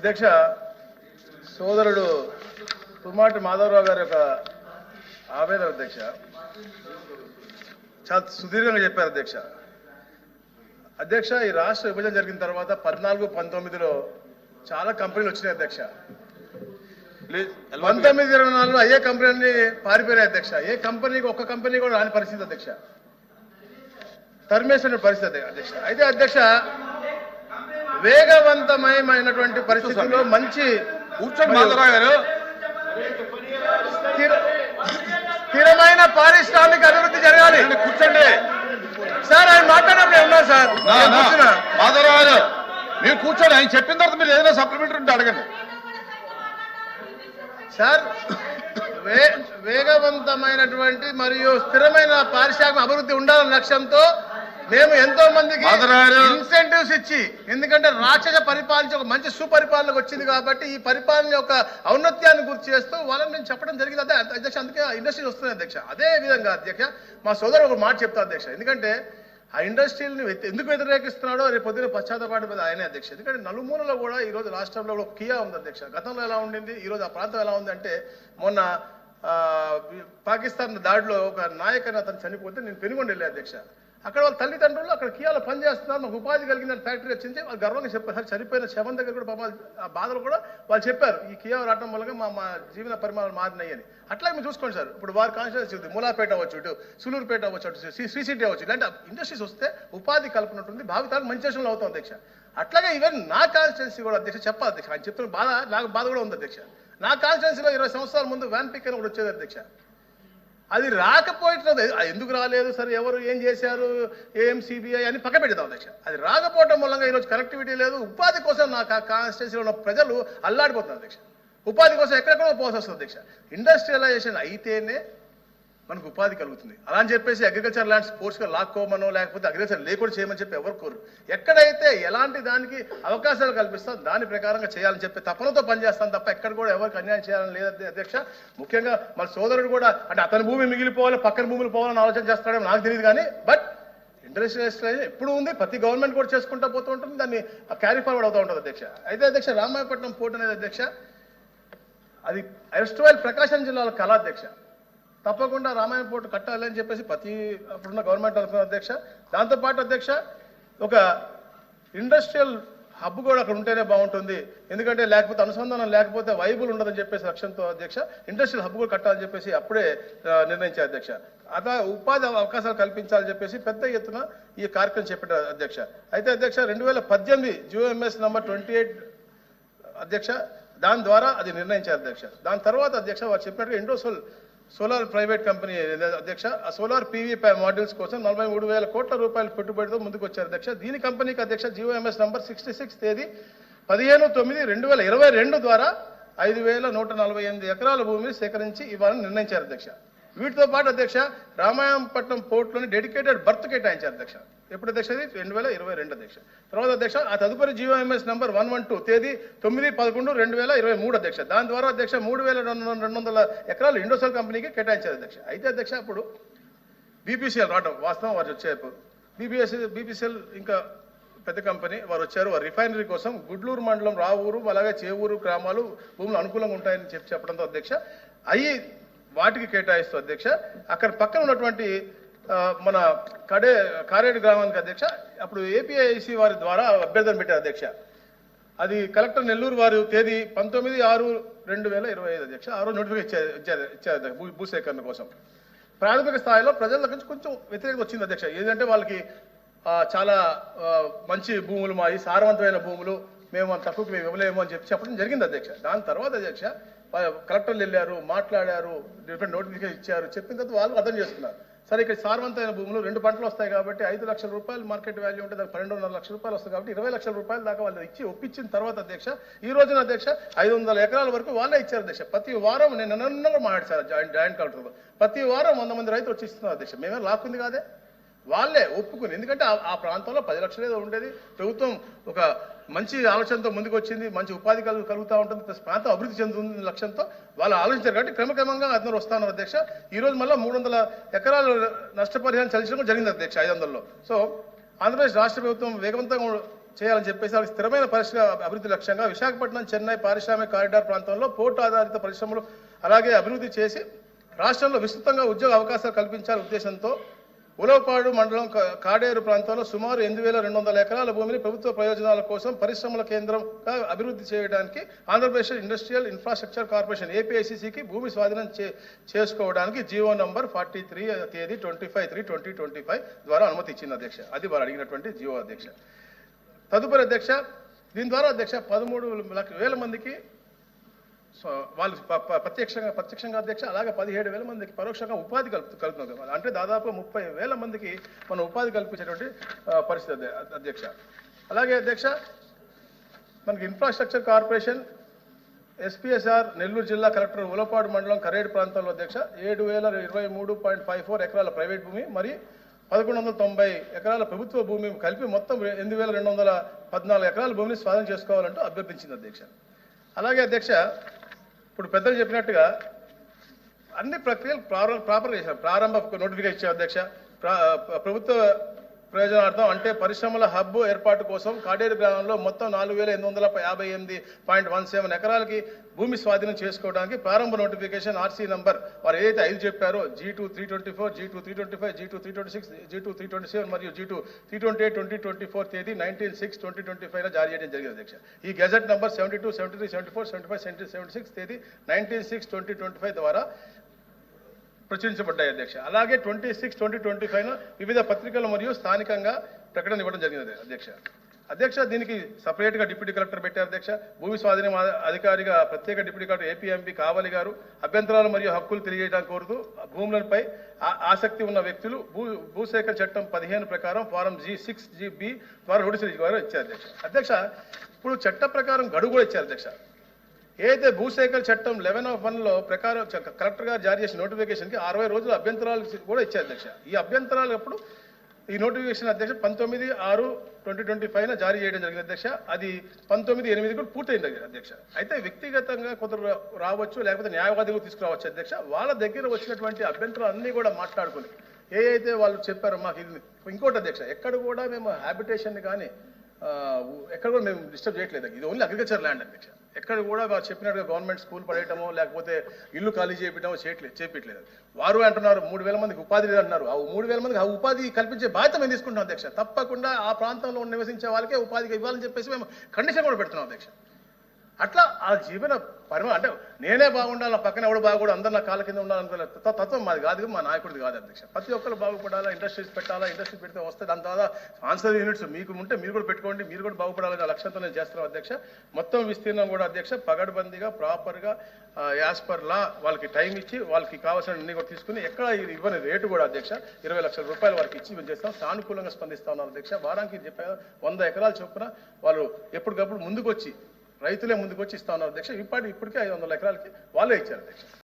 అధ్యక్ష సోదరుడు తుమ్మాటి మాధవరావు గారి యొక్క ఆవేదన అధ్యక్ష చాలా సుదీర్ఘంగా చెప్పారు అధ్యక్ష. అధ్యక్ష ఈ రాష్ట్ర విభజన జరిగిన తర్వాత 14-19లో చాలా కంపెనీలు వచ్చినాయి అధ్యక్ష. 19-24లో అయ్యే కంపెనీలన్నీ పారిపోయినాయి అధ్యక్ష. ఏ కంపెనీకి ఒక్క కంపెనీ కూడా రాని పరిస్థితి అధ్యక్ష, తరిమేసిన పరిస్థితి అధ్యక్ష. అయితే అధ్యక్ష వేగవంతమైనటువంటి పరిస్థితుల్లో మంచి స్థిరమైన పారిశ్రామిక అభివృద్ధి జరగాలి. కూర్చోండి సార్, ఆయన మాట్లాడినప్పుడు ఉన్నా సార్ మాధవరావు గారు, మీరు కూర్చోండి. ఆయన చెప్పిన తర్వాత మీరు ఏదైనా సప్లిమెంటరీ ఉంటే అడగండి సార్. వేగవంతమైనటువంటి మరియు స్థిరమైన పారిశ్రామిక అభివృద్ధి ఉండాలన్న లక్ష్యంతో మేము ఎంతో మందికి ఇన్సెంటివ్స్ ఇచ్చి, ఎందుకంటే రాక్షస పరిపాలన ఒక మంచి సుపరిపాలనకు వచ్చింది కాబట్టి ఈ పరిపాలన యొక్క ఔన్నత్యాన్ని గుర్తు చేస్తూ వాళ్ళని నేను చెప్పడం జరిగింది అధ్యక్ష. అందుకే ఇండస్ట్రీ వస్తుంది అధ్యక్ష. అదే విధంగా అధ్యక్ష మా సోదరు ఒక మాట చెప్తా అధ్యక్ష, ఎందుకంటే ఆ ఇండస్ట్రీని ఎందుకు వ్యతిరేకిస్తున్నాడో రేపు పొద్దున పశ్చాత్తపాటు ఆయనే అధ్యక్ష. ఎందుకంటే నలుమూలలో కూడా ఈరోజు రాష్ట్రంలో ఒక కియా ఉంది అధ్యక్ష. గతంలో ఎలా ఉండింది, ఈరోజు ఆ ప్రాంతం ఎలా ఉంది అంటే, మొన్న పాకిస్తాన్ దాడిలో ఒక నాయకుని అతను చనిపోతే నేను పెనుగొండ వెళ్ళే అధ్యక్ష. అక్కడ వాళ్ళ తల్లిదండ్రులు అక్కడ కియాలో పనిచేస్తున్నారు, మాకు ఉపాధి కలిగిన ఫ్యాక్టరీ వచ్చింది, వాళ్ళు గర్వంగా చెప్పారు. చనిపోయిన శవం దగ్గర కూడా పాప ఆ బాధలు కూడా వాళ్ళు చెప్పారు, ఈ కియా రావడం వల్ల మా జీవన పరిమాణాలు మారినాయి అని. అట్లా మీరు చూసుకోండి సార్. ఇప్పుడు వారి కాన్స్టిట్యూన్సీ ఉంది, మూలాపేట అవ్వచ్చు, ఇటు సులూరుపేట అవ్వచ్చు, అటు శ్రీసిటీ అవ్వచ్చు, ఇలాంటి ఇండస్ట్రీస్ వస్తే ఉపాధి కల్పనట్టుంది, భావితాలకు మంచి దేశంలో అవుతాం అధ్యక్ష. అట్లాగే ఈవెన్ నా కాన్స్టిట్యూన్సీ కూడా అధ్యక్ష చెప్పాలి అధ్యక్ష. ఆయన చెప్తున్న బాధ నాకు బాధ కూడా ఉంది అధ్యక్ష. నా కాన్స్టిట్యూన్సీలో 20 సంవత్సరాల ముందు వ్యాన్ పిక్ అని కూడా వచ్చేది అధ్యక్ష. అది రాకపోయినది ఎందుకు రాలేదు సరే, ఎవరు ఏం చేశారు, ఏఎంసీబీఐ అని పక్క పెడతాం అధ్యక్ష. అది రాకపోవడం మూలంగా ఈరోజు కనెక్టివిటీ లేదు. ఉపాధి కోసం నా కాన్స్టిట్యూన్సీలో ఉన్న ప్రజలు అల్లాడిపోతున్నారు అధ్యక్ష. ఉపాధి కోసం ఎక్కడెక్కడో పోవాల్సి వస్తుంది అధ్యక్ష. ఇండస్ట్రియలైజేషన్ అయితేనే మనకు ఉపాధి కలుగుతుంది. అలా అని చెప్పేసి అగ్రికల్చర్ ల్యాండ్స్ ఫోర్స్గా లాక్కోమనో లేకపోతే అగ్రికల్చర్ లేకుండా చేయమని చెప్పి ఎవరు కోరు. ఎక్కడైతే ఎలాంటి దానికి అవకాశాలు కల్పిస్తాం దాని ప్రకారంగా చేయాలని చెప్పి తపనతో పనిచేస్తాను తప్ప ఎక్కడ కూడా ఎవరికి అన్యాయం చేయాలని లేదు అధ్యక్ష. ముఖ్యంగా మన సోదరుడు కూడా అంటే అతని భూమి మిగిలిపోవాలి, పక్కన భూములు పోవాలని ఆలోచన చేస్తాడేమో నాకు తెలియదు కానీ, బట్ ఇండస్ట్రియలైజేషన్ ఎప్పుడు ఉంది, ప్రతి గవర్నమెంట్ కూడా చేసుకుంటూ పోతూ ఉంటుంది, దాన్ని క్యారీ ఫార్వర్డ్ అవుతూ ఉంటుంది అధ్యక్ష. అయితే అధ్యక్ష రామాయపట్నం పోర్ట్ అనేది అధ్యక్ష అది ఎస్ట్రోయల్ ప్రకాశం జిల్లాలో కళ అధ్యక్ష. తప్పకుండా రామాయణ పోర్టు కట్టాలి అని చెప్పేసి ప్రతి అప్పుడున్న గవర్నమెంట్ అనుకున్న అధ్యక్ష. దాంతోపాటు అధ్యక్ష ఒక ఇండస్ట్రియల్ హబ్ కూడా అక్కడ ఉంటేనే బాగుంటుంది, ఎందుకంటే లేకపోతే అనుసంధానం లేకపోతే వైబుల్ ఉండదని చెప్పేసి లక్ష్యంతో అధ్యక్ష ఇండస్ట్రియల్ హబ్ కూడా కట్టాలని చెప్పేసి అప్పుడే నిర్ణయించారు అధ్యక్ష. అలా ఉపాధి అవకాశాలు కల్పించాలని చెప్పేసి పెద్ద ఎత్తున ఈ కార్యక్రమం చెప్పారు అధ్యక్ష. అయితే అధ్యక్ష 2018 GOMS నంబర్ 28 అధ్యక్ష దాని ద్వారా అది నిర్ణయించారు అధ్యక్ష. దాని తర్వాత అధ్యక్ష వారు చెప్పినట్టుగా ఇండోసోల్ సోలార్ ప్రైవేట్ కంపెనీ అధ్యక్ష ఆ సోలార్ పీవీ మాడ్యూల్స్ కోసం 43,000 కోట్ల రూపాయలు పెట్టుబడితో ముందుకు వచ్చారు అధ్యక్ష. దీని కంపెనీకి అధ్యక్ష GOMS నంబర్ 66 తేదీ 15/9/2022 ద్వారా 5,148 ఎకరాల భూమిని సేకరించి ఇవ్వాలని నిర్ణయించారు అధ్యక్ష. వీటితో పాటు అధ్యక్ష రామాయణపట్నం పోర్టులోని డెడికేటెడ్ బర్త్ కేటాయించారు అధ్యక్ష. ఎప్పుడు అధ్యక్ష? 2022 అధ్యక్ష. తర్వాత అధ్యక్ష ఆ తదుపరి GOMS నంబర్ 112 తేదీ 9/11/2023 అధ్యక్ష. దాని ద్వారా అధ్యక్ష 3,200 ఎకరాలు ఇండోసోల్ కంపెనీకి కేటాయించారు అధ్యక్ష. అయితే అధ్యక్ష అప్పుడు BPCL రావడం వాస్తవం, వారు వచ్చారు. BPCL ఇంకా పెద్ద కంపెనీ వారు వచ్చారు. వారు రిఫైనరీ కోసం గుడ్లూరు మండలం రావూరు అలాగే చేవూరు గ్రామాలు భూములు అనుకూలంగా ఉంటాయని చెప్పడంతో అధ్యక్ష అయ్యి వాటికి కేటాయిస్తూ అధ్యక్ష అక్కడ పక్కన ఉన్నటువంటి మన కారేడు గ్రామానికి అధ్యక్ష అప్పుడు APIC వారి ద్వారా అభ్యర్థన పెట్టారు అధ్యక్ష. అది కలెక్టర్ నెల్లూరు వారు తేదీ 19/6/2025 అధ్యక్ష. ఆ రోజు నోటిఫికేషన్ ఇచ్చారు భూసేకరణ కోసం. ప్రాథమిక స్థాయిలో ప్రజల నుంచి కొంచెం వ్యతిరేకత వచ్చింది అధ్యక్ష. ఏంటంటే వాళ్ళకి చాలా మంచి భూములు మావి, సారవంతమైన భూములు, మేము తక్కువకి మేము ఇవ్వలేము అని చెప్పడం జరిగింది అధ్యక్ష. దాని తర్వాత అధ్యక్ష కలెక్టర్లు వెళ్ళారు, మాట్లాడారు, డిఫరెంట్ నోటిఫికేషన్ ఇచ్చారు. చెప్పిన తర్వాత వాళ్ళు అర్థం చేసుకున్నారు, సరే ఇక్కడ సారవంతమైన భూములు 2 పంటలు వస్తాయి కాబట్టి 5 లక్షల రూపాయలు మార్కెట్ వాల్యూ ఉంటే దానికి 12.5 లక్షల రూపాయలు వస్తాయి కాబట్టి 20 లక్షల రూపాయల దాకా వాళ్ళు ఇచ్చి ఒప్పించిన తర్వాత అధ్యక్ష ఈ రోజున అధ్యక్ష 500 ఎకరాల వరకు వాళ్ళే ఇచ్చారు అధ్యక్ష. ప్రతి వారం నేను నన్ను మాట్లాడారు జాయింట్ కలెక్టర్లో, ప్రతి వారం 100 మంది రైతులు వచ్చి ఇస్తున్నారు అధ్యక్ష. మేమే లాక్కుంది కాదే, వాళ్ళే ఒప్పుకుని, ఎందుకంటే ఆ ప్రాంతంలో 10 లక్షలు ఏదో ఉండేది. ప్రభుత్వం ఒక మంచి ఆలోచనతో ముందుకు వచ్చింది, మంచి ఉపాధి కలుగుతూ ఉంటుంది, ప్రాంతం అభివృద్ధి చెందుతుంది లక్ష్యంతో వాళ్ళు ఆలోచించారు కాబట్టి క్రమక్రమంగా అందరూ వస్తున్నారు అధ్యక్ష. ఈ రోజు మళ్ళీ 300 ఎకరాలు నష్టపరిహారం చెల్లించడం జరిగింది అధ్యక్ష 500లో. సో ఆంధ్రప్రదేశ్ రాష్ట్ర ప్రభుత్వం వేగవంతంగా చేయాలని చెప్పేసి వాళ్ళకి స్థిరమైన పరిశ్రమ అభివృద్ధి లక్ష్యంగా విశాఖపట్నం చెన్నై పారిశ్రామిక కారిడార్ ప్రాంతంలో పోర్టు ఆధారిత పరిశ్రమలు అలాగే అభివృద్ధి చేసి రాష్ట్రంలో విస్తృతంగా ఉద్యోగ అవకాశాలు కల్పించాలనే ఉద్దేశంతో ఉలవపాడు మండలం కాడేరు ప్రాంతంలో సుమారు 8,200 ఎకరాల భూమిని ప్రభుత్వ ప్రయోజనాల కోసం పరిశ్రమల కేంద్రంగా అభివృద్ధి చేయడానికి ఆంధ్రప్రదేశ్ ఇండస్ట్రియల్ ఇన్ఫ్రాస్ట్రక్చర్ కార్పొరేషన్ ఏపీఐసిసికి భూమి స్వాధీనం చేసుకోవడానికి జీవో నంబర్ 43 తేదీ 25/3/2025 ద్వారా అనుమతి ఇచ్చింది అధ్యక్ష. అది వారు అడిగినటువంటి జీవో అధ్యక్ష. తదుపరి అధ్యక్ష, దీని ద్వారా అధ్యక్ష 13,00,000 మందికి వాళ్ళు ప్రత్యక్షంగా అధ్యక్ష, అలాగే 17,000 మందికి పరోక్షంగా ఉపాధి కలుపుతున్నారు. అంటే దాదాపు 30,000 మందికి మనం ఉపాధి కల్పించేటువంటి పరిస్థితి అధ్యక్ష. అలాగే అధ్యక్ష, మనకి ఇన్ఫ్రాస్ట్రక్చర్ కార్పొరేషన్ ఎస్పీఎస్ఆర్ నెల్లూరు జిల్లా కలెక్టర్ ఉలపాడు మండలం కరేడు ప్రాంతంలో అధ్యక్ష 7,023.54 ఎకరాల ప్రైవేట్ భూమి మరియు 1,190 ఎకరాల ప్రభుత్వ భూమి కలిపి మొత్తం 8,214 ఎకరాల భూమిని స్వాధీనం చేసుకోవాలంటూ అభ్యర్థించింది అధ్యక్ష. అలాగే అధ్యక్ష, ఇప్పుడు పెద్దలు చెప్పినట్టుగా అన్ని ప్రక్రియలు ప్రాపర్గా చేశారు. ప్రారంభ నోటిఫికేషన్ ఇచ్చారు అధ్యక్ష. ప్రభుత్వ ప్రయోజనార్థం అంటే పరిశ్రమల హబ్ ఏర్పాటు కోసం కాడేరు గ్రామంలో మొత్తం 4,858.17 ఎకరాలకి భూమి స్వాధీనం చేసుకోవడానికి ప్రారంభ నోటిఫికేషన్ ఆర్సీ నంబర్ వారు ఏదైతే 5 చెప్పారో G2 324, G2 325, G2 326, G2 327 మరియు G2 328/2024 తేదీ 19/6/2025 జారీ చేయడం జరిగింది అధ్యక్ష. ఈ గెజెట్ నంబర్ 72, 73, 74, 75, 76 తేదీ 19/6/2025 ద్వారా ప్రచురించబడ్డాయి అధ్యక్ష. అలాగే 26/2025 వివిధ పత్రికలు మరియు స్థానికంగా ప్రకటన ఇవ్వడం జరిగింది అధ్యక్ష. దీనికి సపరేట్గా డిప్యూటీ కలెక్టర్ పెట్టారు అధ్యక్ష. భూమి స్వాధీనం అధికారిగా ప్రత్యేక డిప్యూటీ కలెక్టర్ ఏపీఎంపీ కావలి గారు అభ్యంతరాలు మరియు హక్కులు తెలియజేయడానికి కోరుతూ భూములపై ఆసక్తి ఉన్న వ్యక్తులు భూసేకరణ చట్టం 15 ప్రకారం ఫారం G6GB ద్వారా నోటీసులు ఇచ్చారు అధ్యక్ష. ఇప్పుడు చట్ట ప్రకారం గడువు కూడా ఇచ్చారు అధ్యక్ష. ఏదైతే భూసేకరణ చట్టం 11(1)లో ప్రకారం కలెక్టర్ గారు జారీ చేసిన నోటిఫికేషన్కి 60 రోజుల అభ్యంతరాలు కూడా ఇచ్చారు అధ్యక్ష. ఈ అభ్యంతరాలు అప్పుడు ఈ నోటిఫికేషన్ అధ్యక్ష 19/6/2025 జారీ చేయడం జరిగింది అధ్యక్ష. అది 19/8 కూడా పూర్తయింది అధ్యక్ష. అయితే వ్యక్తిగతంగా కొందరు రావచ్చు, లేకపోతే న్యాయవాదులు తీసుకురావచ్చు అధ్యక్ష. వాళ్ళ దగ్గర వచ్చినటువంటి అభ్యంతరాలు అన్నీ కూడా మాట్లాడుకుని ఏదైతే వాళ్ళు చెప్పారో మాకు ఇది ఇంకోటి అధ్యక్ష, ఎక్కడ కూడా మేము హ్యాబిటేషన్ కానీ ఎక్కడ కూడా మేము డిస్టర్బ్ చేయట్లేదు. ఇది ఓన్లీ అగ్రికల్చర్ ల్యాండ్ అధ్యక్ష. ఎక్కడ కూడా చెప్పినట్టుగా గవర్నమెంట్ స్కూల్ పడేయటమో లేకపోతే ఇల్లు ఖాళీ చేయటమో చేయట్లేదు. వారు అంటున్నారు 3,000 మందికి ఉపాధి అంటున్నారు. ఆ 3,000 మందికి ఆ ఉపాధి కల్పించే బాధ్యత మేము తీసుకుంటాం అధ్యక్ష. తప్పకుండా ఆ ప్రాంతంలో నివసించే వాళ్ళకే ఉపాధిగా ఇవ్వాలని చెప్పేసి మేము కండిషన్ కూడా పెడుతున్నాం అధ్యక్ష. అట్లా ఆ జీవన పరిమాణం అంటే నేనే బాగుండాలి, నా పక్కన ఎవడు బాగుండాలి, అందరు నా కాళ్ళ కింద ఉండాలనుకునే తత్వం మాది కాదు, మా నాయకుడిది కాదు అధ్యక్ష. ప్రతి ఒక్కరు బాగుపడాలా, ఇండస్ట్రీస్ పెట్టాలా, ఇండస్ట్రీ పెడితే వస్తే దాని తర్వాత ఆన్సర్ యూనిట్స్ మీకు ఉంటే మీరు కూడా పెట్టుకోండి, మీరు కూడా బాగుపడాలనే లక్ష్యంతో నేను చేస్తున్నాం అధ్యక్ష. మొత్తం విస్తీర్ణం కూడా అధ్యక్ష పగడ్బందీగా ప్రాపర్గా యాజ్ పర్ లా వాళ్ళకి టైం ఇచ్చి వాళ్ళకి కావాల్సిన అన్ని కూడా తీసుకుని ఎక్కడ ఇవ్వని రేటు కూడా అధ్యక్ష 20 లక్షల రూపాయలు వారికి ఇచ్చి మేము చేస్తాం. సానుకూలంగా స్పందిస్తా ఉన్నారు అధ్యక్ష. వారానికి చెప్పారు 100 ఎకరాల చొప్పున వాళ్ళు ఎప్పటికప్పుడు ముందుకు వచ్చి రైతులే ముందుకు వచ్చి ఇస్తా ఉన్నారు అధ్యక్ష. ఇప్పటికే 500 ఎకరాలకి వాళ్ళే ఇచ్చారు అధ్యక్ష.